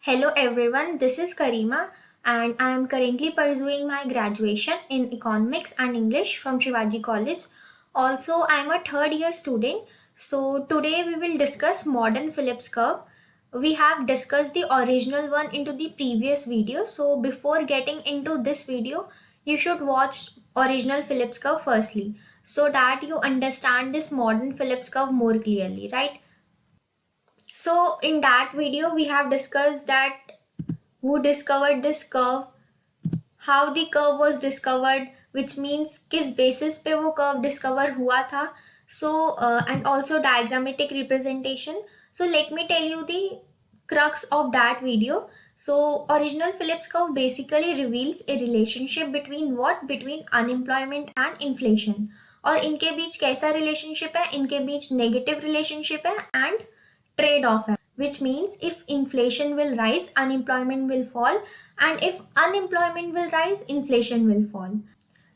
Hello everyone, this is Karima and I am currently pursuing my graduation in Economics and English from Shivaji College. Also, I am a third year student. So, today we will discuss modern Phillips curve. We have discussed the original one into the previous video. So, before getting into this video, you should watch original Phillips curve firstly so that you understand this modern Phillips curve more clearly, right? So, in that video, we have discussed that who discovered this curve, how the curve was discovered, which means किस basis पे वो curve discover हुआ था. So and also diagrammatic representation. So let me tell you the crux of that video. So original Phillips curve basically reveals a relationship between unemployment and inflation. और इनके बीच कैसा relationship है, इनके बीच negative relationship है and trade off है, which means if inflation will rise, unemployment will fall, and if unemployment will rise, inflation will fall.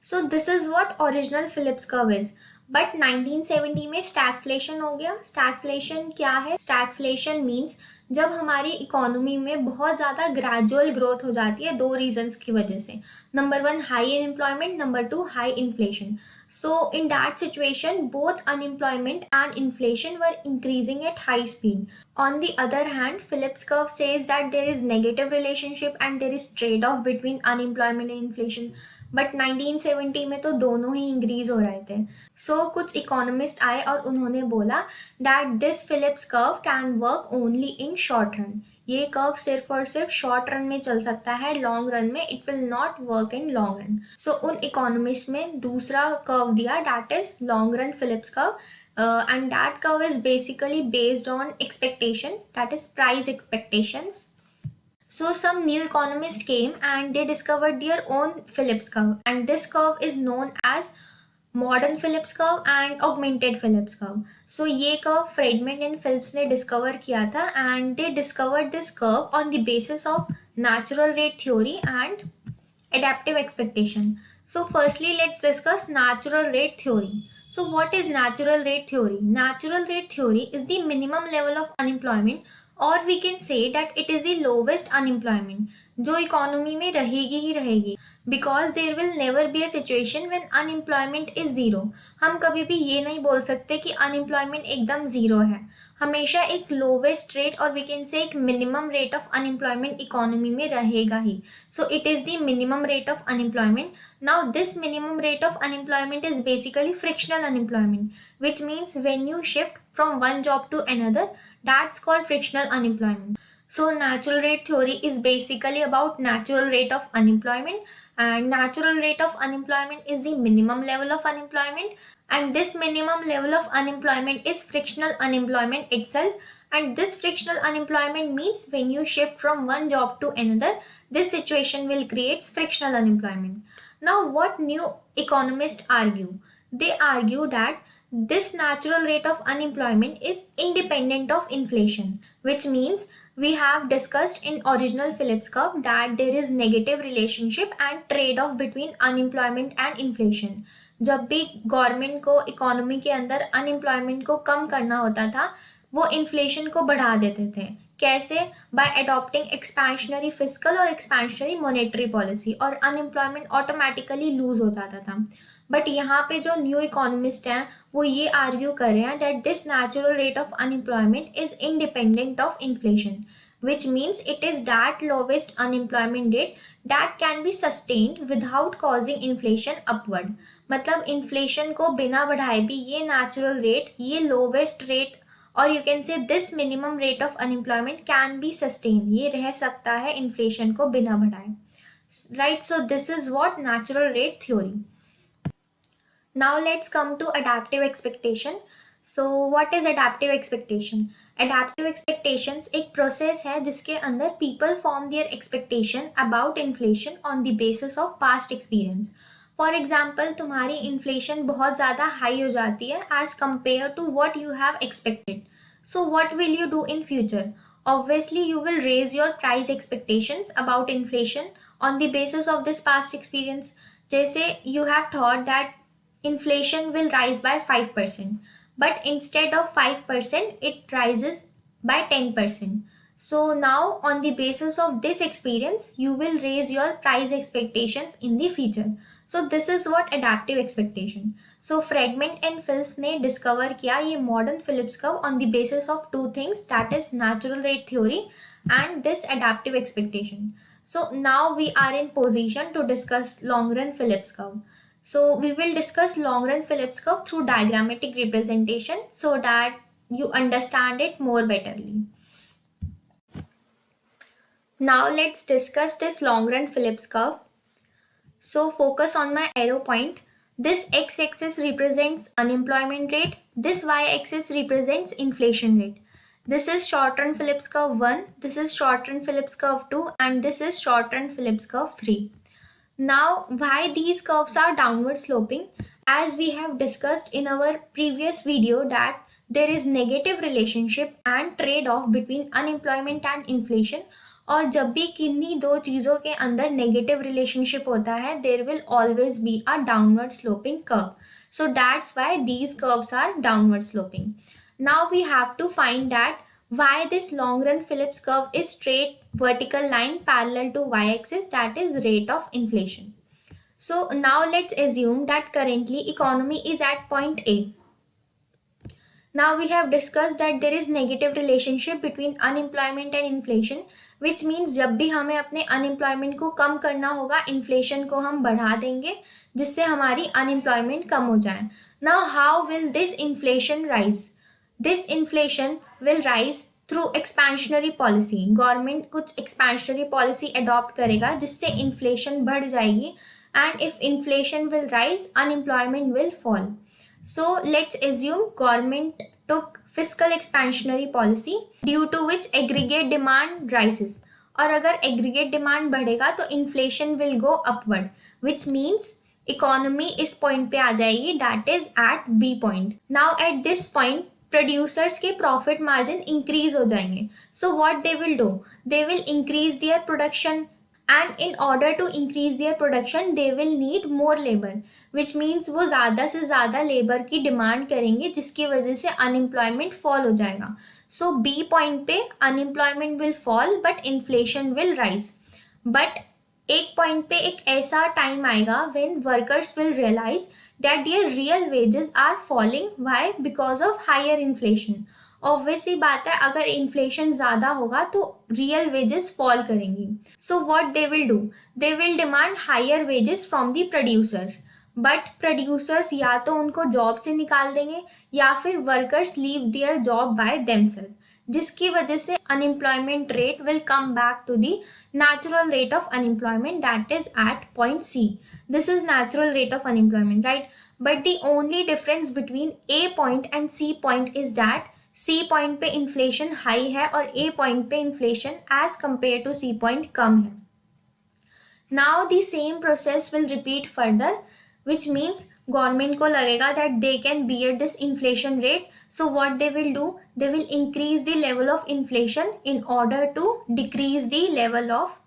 So this is what original Phillips curve is. But 1970 में stagflation हो गया. Stagflation क्या है? Stagflation means जब हमारी economy में बहुत ज़्यादा ग्रेजुअल ग्रोथ हो जाती है दो रीजंस की वजह से. Number one high unemployment, number two high inflation. So in that situation, both unemployment and inflation were increasing at high speed. On the other hand, Phillips curve says that there is negative relationship and there is trade-off between unemployment and inflation. But 1970 में तो दोनों ही increase हो रहे थे. सो कुछ economist आए और उन्होंने बोला that this Phillips curve can work only in short run. ये कर्व सिर्फ और सिर्फ शॉर्ट रन में चल सकता है, लॉन्ग रन में it will not work in long run. So उन इकोनॉमिस्ट में दूसरा कर्व दिया that is long run Phillips curve. And that curve is basically based on expectation, that is price expectations. So some new economists came and they discovered their own Phillips curve, and this curve is known as modern Phillips curve and augmented Phillips curve. So ये curve Friedman and Phillips ने discover किया था and they discovered this curve on the basis of natural rate theory and adaptive expectation. So firstly let's discuss natural rate theory. So what is natural rate theory? Natural rate theory is the minimum level of unemployment, और we can say that it is the lowest unemployment जो economy में रहेगी ही रहेगी, because there will never be a situation when unemployment is zero. हम कभी भी ये नहीं बोल सकते कि अनएम्प्लॉयमेंट एकदम जीरो है. हमेशा एक लोवेस्ट रेट और वी कैन से एक minimum rate of unemployment economy में रहेगा ही. So it is the minimum rate of unemployment. Now this minimum rate of unemployment is basically frictional unemployment, which means when you shift from one job to another, that's called frictional unemployment. So natural rate theory is basically about natural rate of unemployment, and natural rate of unemployment is the minimum level of unemployment, and this minimum level of unemployment is frictional unemployment itself. And this frictional unemployment means when you shift from one job to another, this situation will create frictional unemployment. Now what new economists argue? They argue that this natural rate of unemployment is independent of inflation, which means we have discussed in original Phillips curve that there is negative relationship and trade-off between unemployment and inflation. जब भी government को economy के अंदर unemployment को कम करना होता था वो इन्फ्लेशन को बढ़ा देते थे. कैसे? बाय अडॉप्टिंग एक्सपेंशनरी फिस्कल और एक्सपेंशनरी मॉनेटरी पॉलिसी, और अनएम्प्लॉयमेंट ऑटोमेटिकली लूज हो जाता था. बट यहाँ पे जो न्यू इकोनॉमिस्ट हैं वो ये आर्ग्यू कर रहे हैं that this natural rate of unemployment is independent of inflation, which means it is that lowest unemployment rate that can be sustained without causing inflation upward. मतलब इन्फ्लेशन को बिना बढ़ाए भी ये नेचुरल रेट, ये लोवेस्ट रेट, और you can say this minimum rate of unemployment can be sustain, ये रह सकता है इन्फ्लेशन को बिना बढ़ाए. Right, so this is what natural rate theory. Now let's come to adaptive expectation. So what is adaptive expectation? Adaptive expectations एक process है जिसके अंदर people form their expectation about inflation on the basis of past experience. For example, तुम्हारी inflation बहुत ज़्यादा high हो जाती है as compared to what you have expected. So what will you do in future? Obviously, you will raise your price expectations about inflation on the basis of this past experience. जैसे you have thought that inflation will rise by 5%, but instead of 5% it rises by 10%. So now on the basis of this experience, you will raise your price expectations in the future. So this is what adaptive expectation. So Friedman and Phillips ने discover किया ये modern Phillips curve on the basis of two things, that is natural rate theory and this adaptive expectation. So now we are in position to discuss long run Phillips curve. So we will discuss long run Phillips curve through diagrammatic representation so that you understand it more betterly. Now let's discuss this long run Phillips curve. So focus on my arrow point. This x-axis represents unemployment rate. This y-axis represents inflation rate. This is short run Phillips curve 1, this is short run Phillips curve 2, and this is short run Phillips curve 3. Now, why these curves are downward sloping? As we have discussed in our previous video that there is negative relationship and trade-off between unemployment and inflation. और जब भी किन्हीं दो चीज़ों के अंदर negative relationship होता है there will always be a downward sloping curve. So that's why these curves are downward sloping. Now we have to find that why this long run Phillips curve is straight vertical line parallel to y-axis, that is rate of inflation. So now let's assume that currently economy is at point A. Now we have discussed that there is negative relationship between unemployment and inflation, which means जब भी हमें अपने unemployment को कम करना होगा inflation को हम बढ़ा देंगे जिससे हमारी unemployment कम हो जाए. Now how will this inflation rise? This inflation will rise through expansionary policy. Government कुछ expansionary policy adopt करेगा जिससे inflation बढ़ जाएगी and if inflation will rise, unemployment will fall. So let's assume government took fiscal expansionary policy due to which aggregate demand rises. और अगर aggregate demand बढ़ेगा तो inflation will go upward, which means economy इस point पे आ जाएगी, that is at B point. Now at this point producers के profit margin increase हो जाएंगे. So what they will do, they will increase their production and in order to increase their production they will need more labour, which means वो ज़्यादा से ज़्यादा labour की demand करेंगे जिसकी वजह से अनएम्प्लॉयमेंट फॉल हो जाएगा. सो बी पॉइंट पे unemployment will fall but inflation will rise. But एक पॉइंट पे एक ऐसा टाइम आएगा when workers will realise that their real wages are falling. Why? Because of higher inflation. Obviously बात है अगर inflation ज़्यादा होगा तो real wages fall करेंगी. So what they will do? They will demand higher wages from the producers. But producers या तो उनको job से निकाल देंगे या फिर workers leave their job by themselves, जिसकी वजह से unemployment rate will come back to the natural rate of unemployment, that is at point C. This is natural rate of unemployment, right? But the only difference between A point and C point is that C point पे inflation high है और A point पे inflation as compared to C point कम है. Now the same process will repeat further, which means government को लगेगा that they can bear this inflation rate. So what they will do? They will increase the level of inflation in order to decrease the level of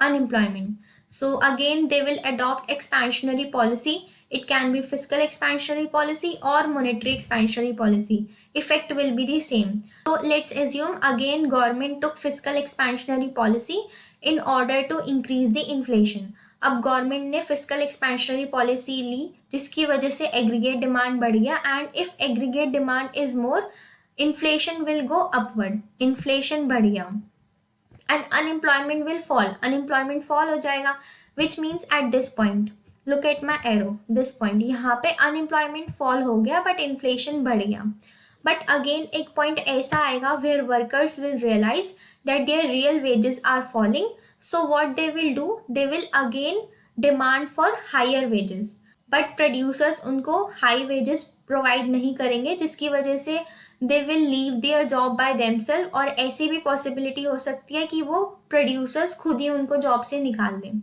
unemployment. So again they will adopt expansionary policy. It can be fiscal expansionary policy or monetary expansionary policy. Effect will be the same. So let's assume again government took fiscal expansionary policy in order to increase the inflation. अब government ने fiscal expansionary policy ली जिसकी वजह से aggregate demand बढ़ गया and if aggregate demand is more inflation will go upward. Inflation बढ़ गया and unemployment will fall. Unemployment fall हो जाएगा which means at this point, look at my arrow, this point, यहाँ पे अनएम्प्लॉयमेंट फॉल हो गया बट इन्फ्लेशन बढ़ गया. बट अगेन एक पॉइंट ऐसा आएगा where workers will realise that their real wages are falling. So what they will do? They will again demand for higher wages. But producers उनको high wages provide नहीं करेंगे जिसकी वजह से they will leave their job by themselves. और ऐसी भी possibility हो सकती है कि वो producers खुद ही उनको job से निकाल दें.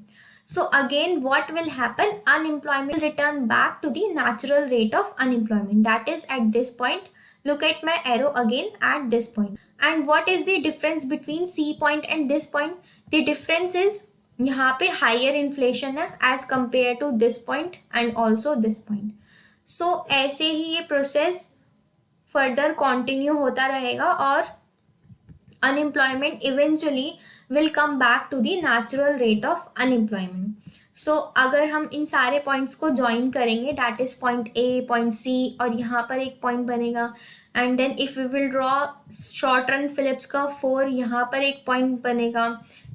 So again what will happen? Unemployment will return back to the natural rate of unemployment, that is at this point. Look at my arrow again at this point. And what is the difference between C point and this point? The difference is यहाँ पे higher inflation है as compared to this point and also this point. So ऐसे ही ये process further continue होता रहेगा और unemployment eventually will come back to the natural rate of unemployment. So अगर हम इन सारे पॉइंट्स को ज्वाइन करेंगे, that is point A, point C, और यहाँ पर एक पॉइंट बनेगा, and then if we will draw short run Phillips curve 4, यहाँ पर एक पॉइंट बनेगा,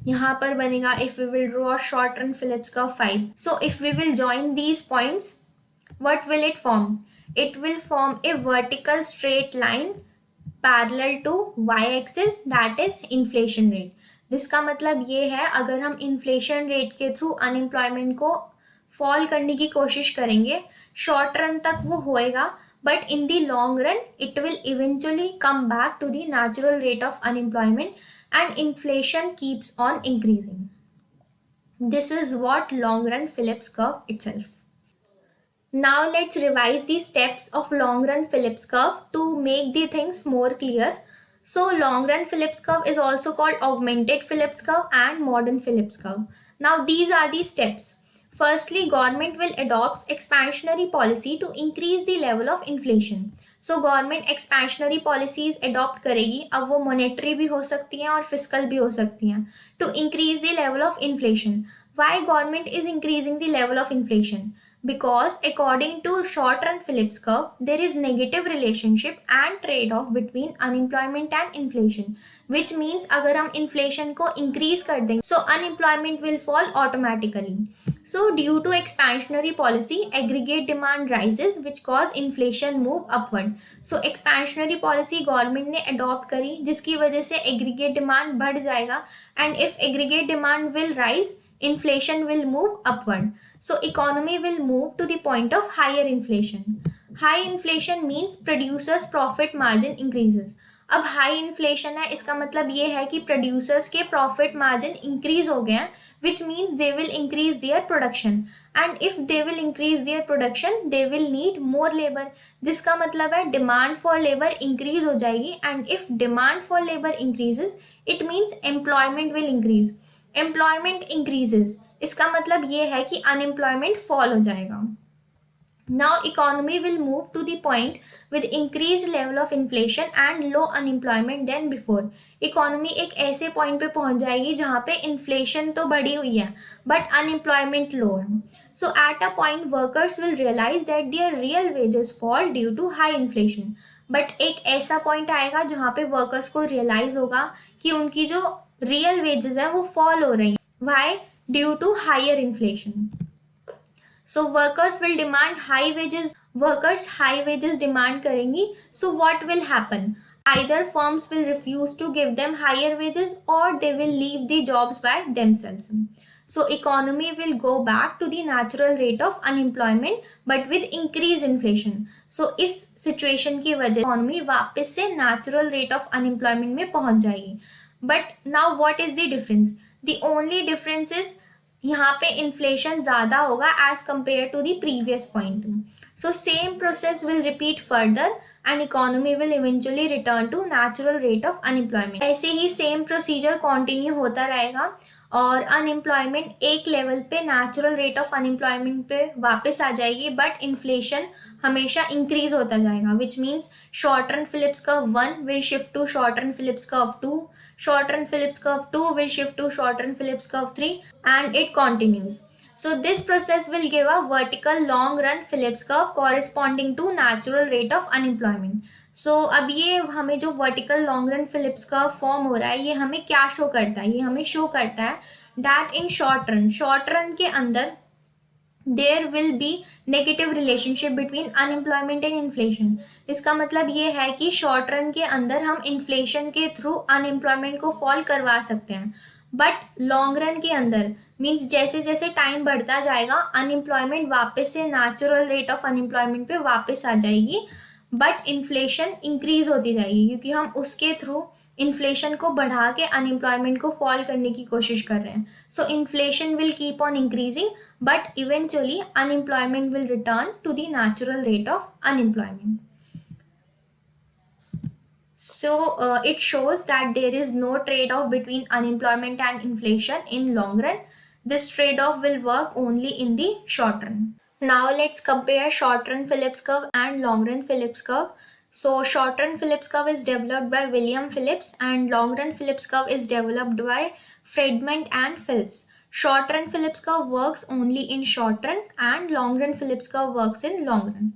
यहाँ पर बनेगा if we will draw short run Phillips curve 5. So if we will join these points, what will it form? It will form a vertical straight line parallel to y-axis, that is inflation rate. जिसका मतलब ये है, अगर हम inflation rate के through unemployment को fall करने की कोशिश करेंगे, शॉर्ट रन तक वो होएगा, but in the long run it will eventually come back to the natural rate of unemployment and inflation keeps on increasing. This is what long run Phillips curve itself. Now let's revise the steps of long run Phillips curve to make the things more clear. So long run Phillips curve is also called augmented Phillips curve and modern Phillips curve. Now these are the steps. Firstly, government will adopt expansionary policy to increase the level of inflation. So government expansionary policies adopt करेगी. अब वो monetary भी हो सकती हैं और physical भी हो सकती हैं, to increase the level of inflation. Why government is increasing the level of inflation? Because according to short run Phillips curve, there is negative relationship and trade off between unemployment and inflation, which means अगर हम inflation को increase कर देंगे, so unemployment will fall automatically. So due to expansionary policy, aggregate demand rises, which cause inflation move upward. So expansionary policy government ने adopt करी, जिसकी वजह से aggregate demand बढ़ जाएगा, and if aggregate demand will rise, inflation will move upward. So economy will move to the point of higher inflation. High inflation means producers profit margin increases. अब high inflation है, इसका मतलब ये है कि producers के प्रॉफिट मार्जिन इंक्रीज हो गए हैं, which means they will increase their production, and if they will increase their production they will need more labour, जिसका मतलब है डिमांड फॉर लेबर इंक्रीज हो जाएगी, and if demand for labour increases it means employment will increase. Employment increases, इसका मतलब ये है कि अनएम्प्लॉयमेंट फॉल हो जाएगा. Now economy will move to the point with increased level of inflation and low unemployment than before. Economy एक ऐसे point पे पहुंच जाएगी जहाँ पे inflation तो बढ़ी हुई है but unemployment low है. So at a point workers will realize that their real wages fall due to high inflation. But एक ऐसा point आएगा जहाँ पे workers को realize होगा कि उनकी जो real wages है वो fall हो रही हैं. Why? Due to higher inflation. So workers will demand high wages. Workers high wages demand करेंगी. So what will happen? Either firms will refuse to give them higher wages or they will leave the jobs by themselves. So economy will go back to the natural rate of unemployment but with increased inflation. So इस situation की वजह economy वापस से natural rate of unemployment में पहुंच जाएगी. But now what is the difference? The only difference is यहाँ पे इन्फ्लेशन ज़्यादा होगा as compared to the previous point. So same process will repeat further and economy will eventually return to natural rate of unemployment. ऐसे ही same procedure continue होता रहेगा और unemployment एक लेवल पे नेचुरल रेट ऑफ अनएम्प्लॉयमेंट पे वापस आ जाएगी, बट इन्फ्लेशन हमेशा इंक्रीज होता जाएगा, which means short run Phillips curve 1 will shift to short run Phillips curve 2, short run Phillips curve 2 will shift to short run Phillips curve 3, and it continues. So this process will give a vertical long run Phillips curve corresponding to natural rate of unemployment. So अब ये हमें जो vertical long run Phillips curve form हो रहा है, ये हमें क्या शो करता है? ये हमें शो करता है that in short run के अंदर there will be negative relationship between unemployment and inflation. इसका मतलब ये है कि शॉर्ट रन के अंदर हम इन्फ्लेशन के थ्रू अनएम्प्लॉयमेंट को फॉल करवा सकते हैं, बट लॉन्ग रन के अंदर मीन्स जैसे जैसे टाइम बढ़ता जाएगा अनएम्प्लॉयमेंट वापस से नेचुरल रेट ऑफ अनएम्प्लॉयमेंट पे वापस आ जाएगी, बट इन्फ्लेशन इंक्रीज होती जाएगी क्योंकि हम उसके थ्रू इन्फ्लेशन को बढ़ा के अनएम्प्लॉयमेंट को फॉल करने की कोशिश कर रहे हैं. So inflation will keep on increasing but eventually unemployment will return to the natural rate of unemployment. So it shows that there is no trade-off between unemployment and inflation in long run. This trade-off will work only in the short run. Now let's compare short run Phillips curve and long run Phillips curve. So short run Phillips curve is developed by William Phillips and long run Phillips curve is developed by Friedman and Phillips. Short run Phillips curve works only in short run and long run Phillips curve works in long run.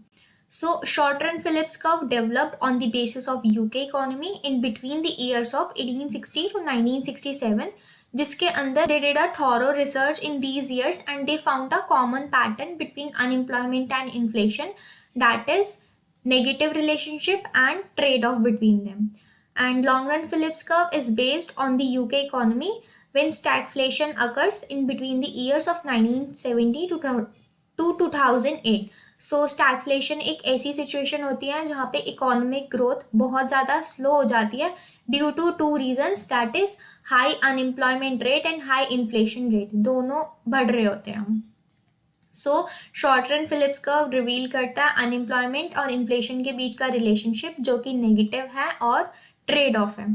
So short run Phillips curve developed on the basis of UK economy in between the years of 1860 to 1967, जिसके अंदर they did a thorough research in these years and they found a common pattern between unemployment and inflation, that is negative relationship and trade-off between them. And long run Phillips curve is based on the UK economy when stagflation occurs in between the years of 1970 to 2008. So stagflation एक ऐसी situation होती है जहाँ पे economic growth बहुत ज़्यादा slow हो जाती है due to two reasons, that is high unemployment rate and high inflation rate, दोनों बढ़ रहे होते हैं. So short run Phillips curve reveal करता है अनएम्प्लॉयमेंट और इन्फ्लेशन के बीच का रिलेशनशिप जो कि नेगेटिव है और ट्रेड ऑफ है.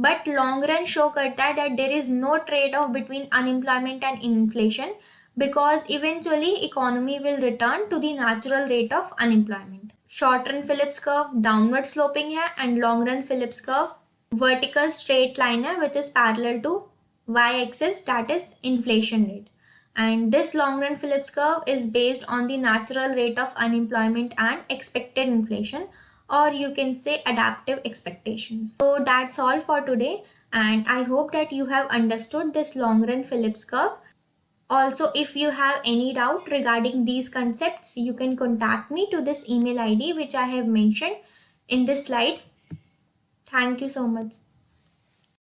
बट लॉन्ग रन शो करता है that there is no trade off between unemployment and inflation because eventually economy will return to the natural rate of unemployment. Short run Phillips curve downward sloping है and long run Phillips curve vertical straight line है which is parallel to y axis, that is inflation rate. And this long run Phillips curve is based on the natural rate of unemployment and expected inflation, or you can say adaptive expectations. So that's all for today and I hope that you have understood this long run Phillips curve. Also, if you have any doubt regarding these concepts, you can contact me to this email ID which I have mentioned in this slide. Thank you so much.